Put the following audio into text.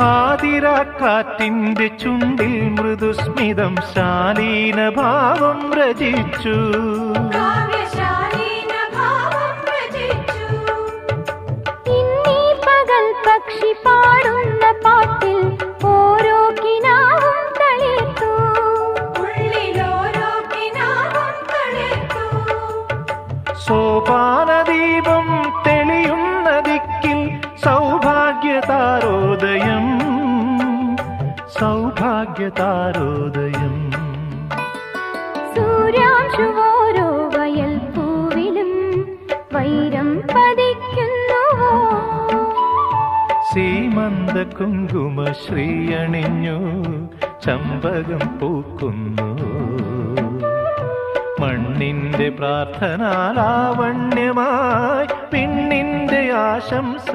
ആതിരാക്കാറ്റിന്റെ ചുണ്ടിൽ മൃദുസ്മിതം ശാലീനഭാവം രചിച്ചു. ഇന്നീ പകൽ പക്ഷി പാടുന്ന പാട്ടിൽ ഓരോ കിനാവും തളിർത്തു. സോപാനദീപം തെളിയുന്ന ദിക്കിൽ സൗഭാഗ്യതാരോദയം, സൗഭാഗ്യതാരോദയം. സൂര്യാംശുവോരോ വയൽ പൂവിലും വൈരം പതിക്കുന്നുവോ. സീമന്ത കുങ്കുമ ശ്രീയണിഞ്ഞു ചമ്പകം പൂക്കുന്നു. മണ്ണിന്റെ പ്രാർത്ഥനാലാവണ്യമായി പിന്നിന്റെ ആശംസയായി